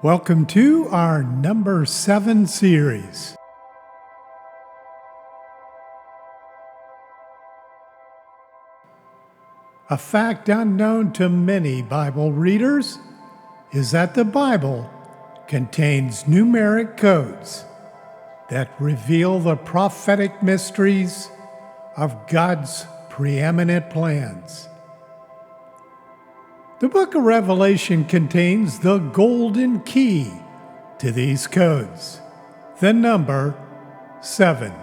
Welcome to our number 7 series. A fact unknown to many Bible readers is that the Bible contains numeric codes that reveal the prophetic mysteries of God's preeminent plans. The book of Revelation contains the golden key to these codes, the number 7.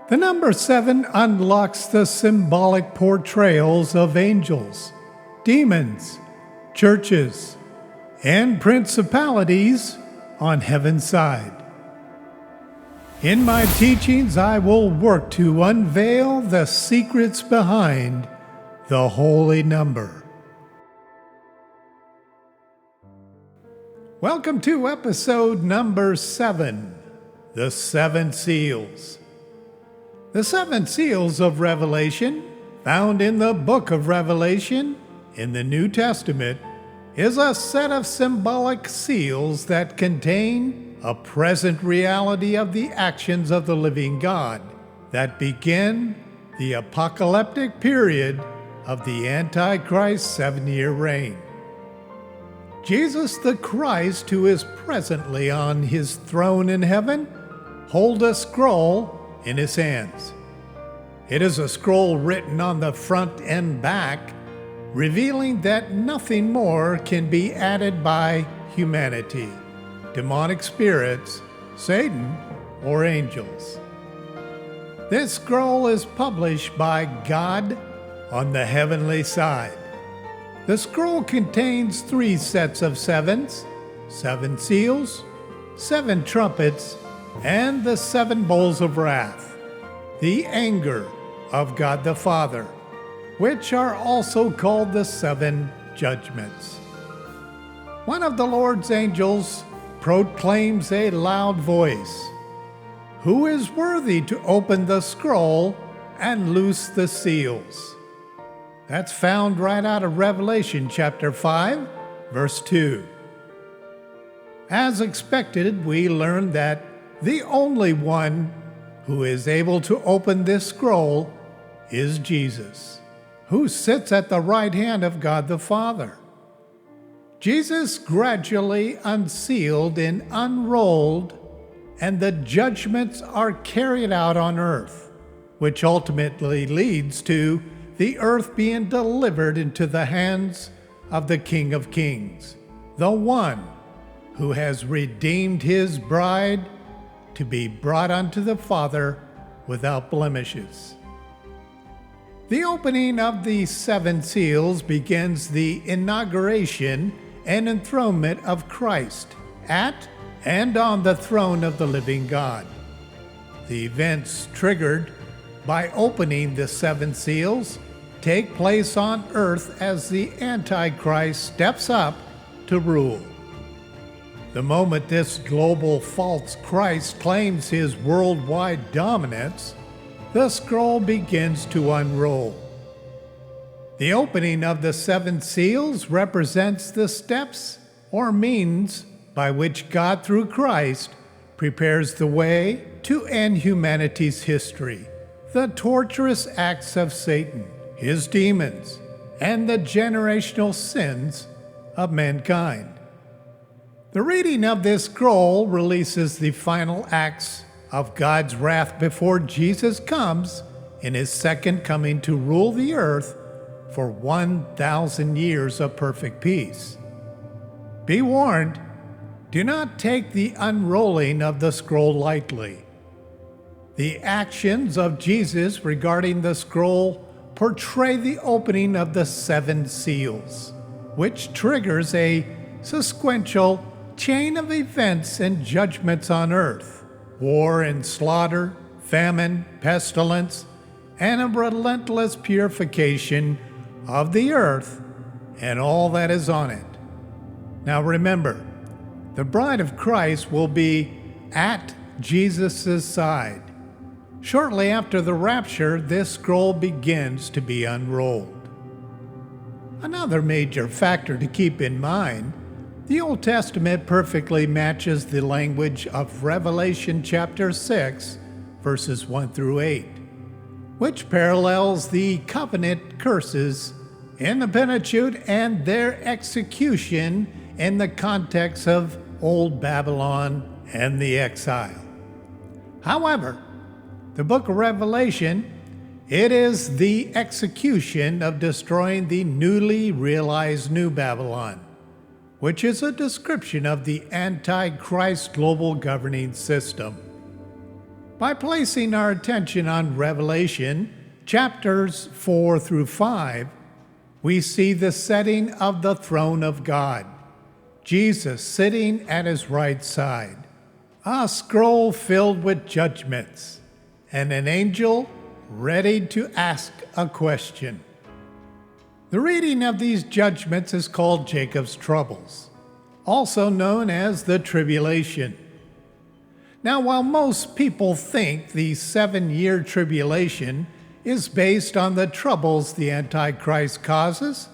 The number 7 unlocks the symbolic portrayals of angels, demons, churches, and principalities on heaven's side. In my teachings, I will work to unveil the secrets behind the holy number. Welcome to episode number 7, The 7 Seals. The 7 seals of Revelation, found in the book of Revelation in the New Testament, is a set of symbolic seals that contain a present reality of the actions of the living God that begin the apocalyptic period of the Antichrist's 7-year reign. Jesus the Christ, who is presently on his throne in heaven, holds a scroll in his hands. It is a scroll written on the front and back, revealing that nothing more can be added by humanity, demonic spirits, Satan, or angels. This scroll is published by God on the heavenly side. The scroll contains 3 sets of 7s, 7 seals, 7 trumpets, and the 7 bowls of wrath, the anger of God the Father, which are also called the 7 judgments. One of the Lord's angels proclaims a loud voice, "Who is worthy to open the scroll and loose the seals?" That's found right out of Revelation chapter 5, verse 2. As expected, we learn that the only one who is able to open this scroll is Jesus, who sits at the right hand of God the Father. Jesus gradually unsealed and unrolled, and the judgments are carried out on earth, which ultimately leads to the earth being delivered into the hands of the King of Kings, the one who has redeemed his bride to be brought unto the Father without blemishes. The opening of the seven seals begins the inauguration and enthronement of Christ at and on the throne of the living God. The events triggered by opening the seven seals take place on earth as the Antichrist steps up to rule. The moment this global false Christ claims his worldwide dominance, the scroll begins to unroll. The opening of the seven seals represents the steps or means by which God, through Christ, prepares the way to end humanity's history, the torturous acts of Satan, his demons, and the generational sins of mankind. The reading of this scroll releases the final acts of God's wrath before Jesus comes in his second coming to rule the earth for 1,000 years of perfect peace. Be warned, do not take the unrolling of the scroll lightly. The actions of Jesus regarding the scroll portray the opening of the seven seals, which triggers a sequential chain of events and judgments on earth. War and slaughter, famine, pestilence, and a relentless purification of the earth and all that is on it. Now remember, the bride of Christ will be at Jesus' side. Shortly after the rapture, this scroll begins to be unrolled. Another major factor to keep in mind, the Old Testament perfectly matches the language of Revelation chapter 6, verses 1 through 8, which parallels the covenant curses in the Pentateuch and their execution in the context of Old Babylon and the exile. However, the book of Revelation, it is the execution of destroying the newly realized New Babylon, which is a description of the Antichrist global governing system. By placing our attention on Revelation, chapters 4 through 5, we see the setting of the throne of God, Jesus sitting at his right side, a scroll filled with judgments, and an angel ready to ask a question. The reading of these judgments is called Jacob's troubles, also known as the tribulation. Now, while most people think the 7-year tribulation is based on the troubles the Antichrist causes,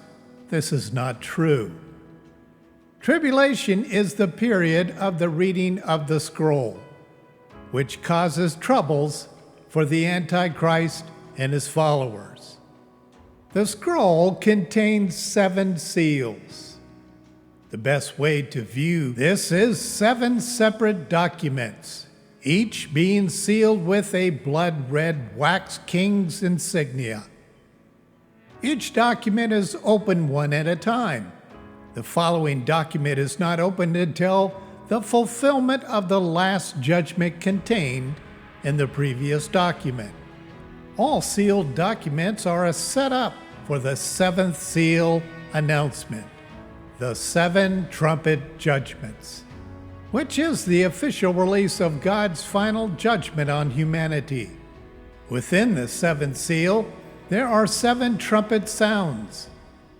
this is not true. Tribulation is the period of the reading of the scroll, which causes troubles for the Antichrist and his followers. The scroll contains 7 seals. The best way to view this is 7 separate documents, each being sealed with a blood-red wax king's insignia. Each document is opened one at a time. The following document is not opened until the fulfillment of the last judgment contained in the previous document. All sealed documents are a setup for the 7th seal announcement, the 7 trumpet judgments, which is the official release of God's final judgment on humanity. Within the 7th seal, there are 7 trumpet sounds,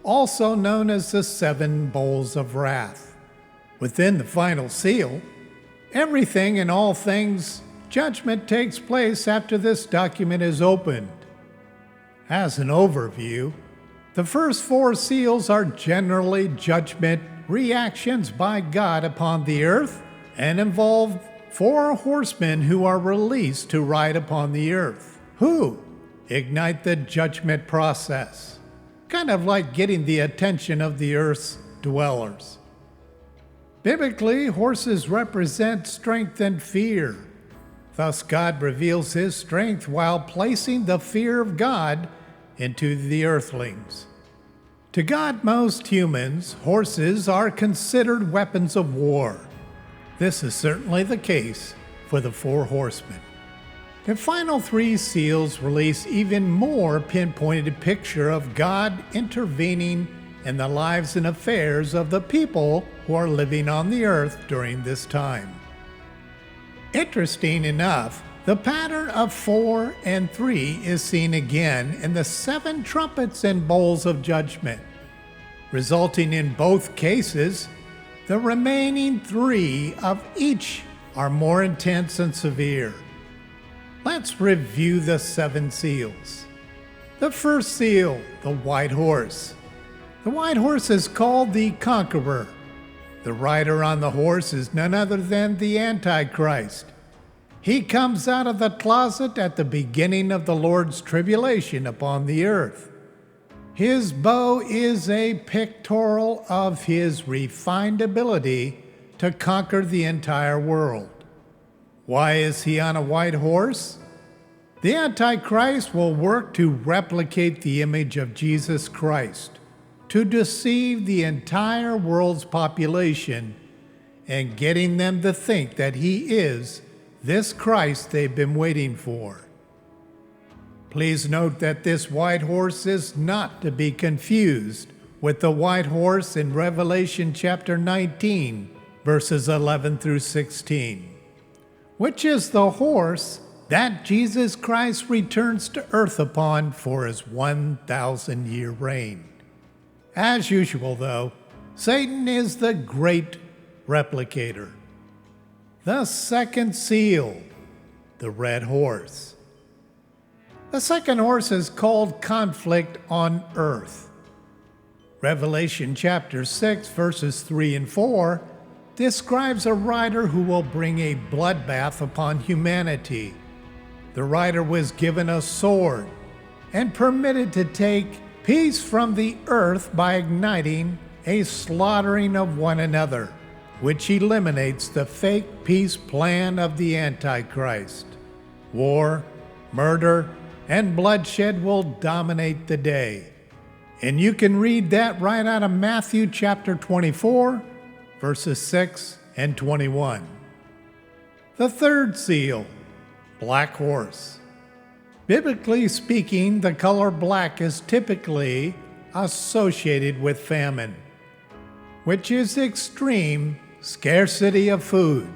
also known as the 7 bowls of wrath. Within the final seal, everything and all things judgment takes place after this document is opened. As an overview, the first 4 seals are generally judgment reactions by God upon the earth and involve 4 horsemen who are released to ride upon the earth, who ignite the judgment process, kind of like getting the attention of the earth's dwellers. Biblically, horses represent strength and fear. Thus, God reveals his strength while placing the fear of God into the earthlings. To God, most humans, horses are considered weapons of war. This is certainly the case for the Four Horsemen. The final three seals release even more pinpointed picture of God intervening in the lives and affairs of the people who are living on the earth during this time. Interesting enough, the pattern of 4 and 3 is seen again in the 7 trumpets and bowls of judgment, resulting in both cases, the remaining 3 of each are more intense and severe. Let's review the 7 seals. The first seal, the white horse. The white horse is called the Conqueror. The rider on the horse is none other than the Antichrist. He comes out of the closet at the beginning of the Lord's tribulation upon the earth. His bow is a pictorial of his refined ability to conquer the entire world. Why is he on a white horse? The Antichrist will work to replicate the image of Jesus Christ, to deceive the entire world's population and getting them to think that he is this Christ they've been waiting for. Please note that this white horse is not to be confused with the white horse in Revelation chapter 19, verses 11 through 16, which is the horse that Jesus Christ returns to earth upon for his 1,000-year reign. As usual, though, Satan is the great replicator. The second seal, the red horse. The second horse is called conflict on earth. Revelation chapter 6, verses 3 and 4 describes a rider who will bring a bloodbath upon humanity. The rider was given a sword and permitted to take peace from the earth by igniting a slaughtering of one another, which eliminates the fake peace plan of the Antichrist. War, murder, and bloodshed will dominate the day. And you can read that right out of Matthew chapter 24, verses 6 and 21. The third seal, black horse. Biblically speaking, the color black is typically associated with famine, which is extreme scarcity of food.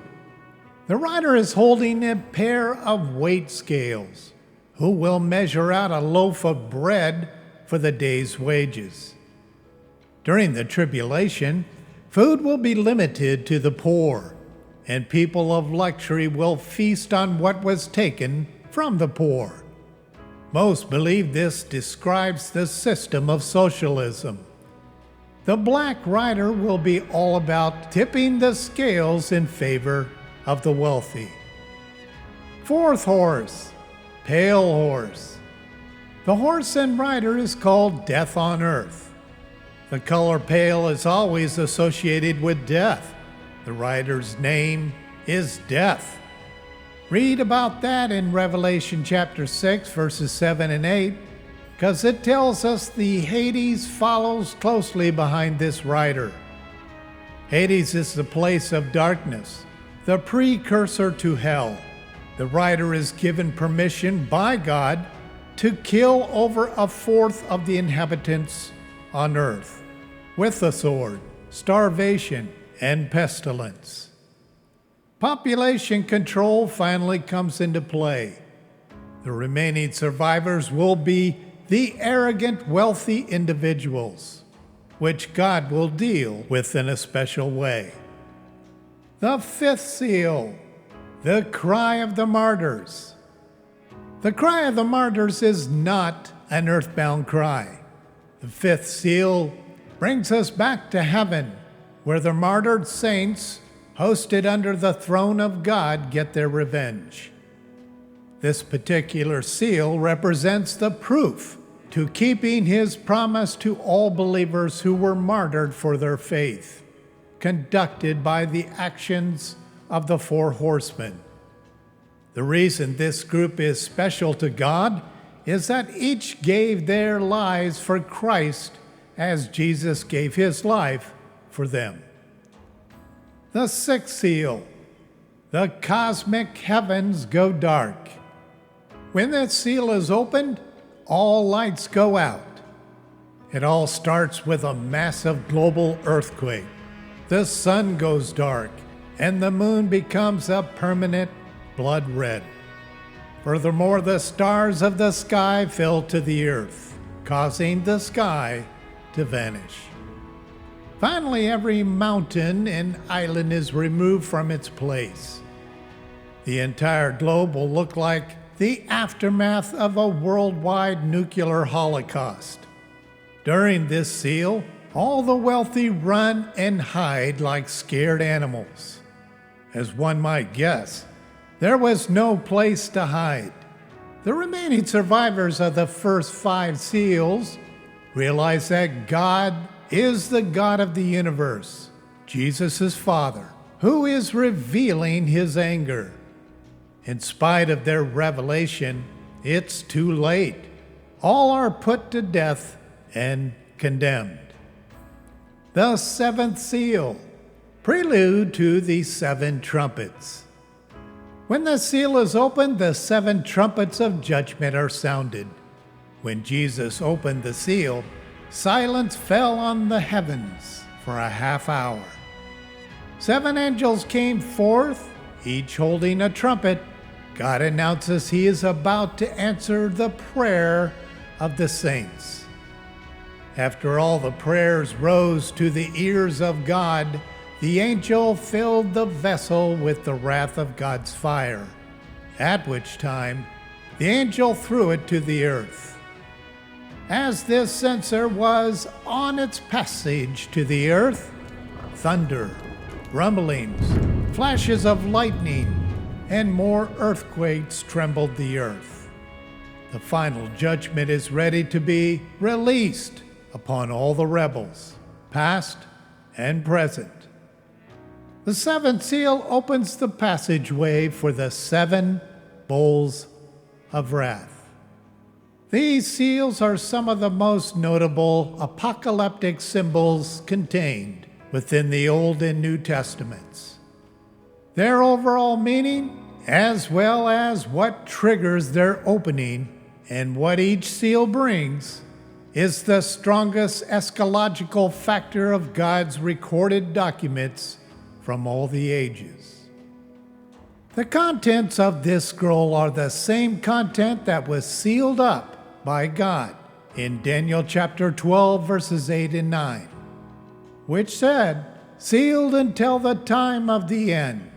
The rider is holding a pair of weight scales, who will measure out a loaf of bread for the day's wages. During the tribulation, food will be limited to the poor, and people of luxury will feast on what was taken from the poor. Most believe this describes the system of socialism. The black rider will be all about tipping the scales in favor of the wealthy. Fourth horse, pale horse. The horse and rider is called death on earth. The color pale is always associated with death. The rider's name is Death. Read about that in Revelation chapter 6, verses 7 and 8, because it tells us the Hades follows closely behind this rider. Hades is the place of darkness, the precursor to hell. The rider is given permission by God to kill over a fourth of the inhabitants on earth with the sword, starvation, and pestilence. Population control finally comes into play. The remaining survivors will be the arrogant, wealthy individuals, which God will deal with in a special way. The fifth seal, the cry of the martyrs. The cry of the martyrs is not an earthbound cry. The fifth seal brings us back to heaven, where the martyred saints, hosted under the throne of God, get their revenge. This particular seal represents the proof to keeping his promise to all believers who were martyred for their faith, conducted by the actions of the Four Horsemen. The reason this group is special to God is that each gave their lives for Christ as Jesus gave his life for them. The sixth seal, the cosmic heavens go dark. When that seal is opened, all lights go out. It all starts with a massive global earthquake. The sun goes dark, and the moon becomes a permanent blood red. Furthermore, the stars of the sky fell to the earth, causing the sky to vanish. Finally, every mountain and island is removed from its place. The entire globe will look like the aftermath of a worldwide nuclear holocaust. During this seal, all the wealthy run and hide like scared animals. As one might guess, there was no place to hide. The remaining survivors of the first 5 seals realize that God is the God of the universe, Jesus' Father, who is revealing his anger. In spite of their revelation, it's too late. All are put to death and condemned. The 7th seal, prelude to the 7 trumpets. When the seal is opened, the 7 trumpets of judgment are sounded. When Jesus opened the seal, silence fell on the heavens for a half hour. 7 angels came forth, each holding a trumpet. God announces he is about to answer the prayer of the saints. After all the prayers rose to the ears of God, the angel filled the vessel with the wrath of God's fire, at which time the angel threw it to the earth. As this censer was on its passage to the earth, thunder, rumblings, flashes of lightning, and more earthquakes trembled the earth. The final judgment is ready to be released upon all the rebels, past and present. The 7th seal opens the passageway for the 7 bowls of wrath. These seals are some of the most notable apocalyptic symbols contained within the Old and New Testaments. Their overall meaning, as well as what triggers their opening and what each seal brings, is the strongest eschatological factor of God's recorded documents from all the ages. The contents of this scroll are the same content that was sealed up by God in Daniel chapter 12, verses 8 and 9, which said, "Sealed until the time of the end."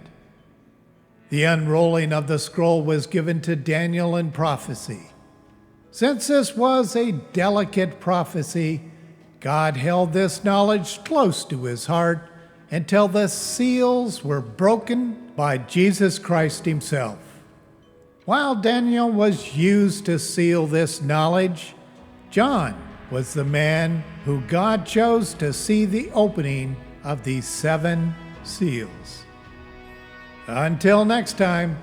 The unrolling of the scroll was given to Daniel in prophecy. Since this was a delicate prophecy, God held this knowledge close to his heart until the seals were broken by Jesus Christ himself. While Daniel was used to seal this knowledge, John was the man who God chose to see the opening of these 7 seals. Until next time.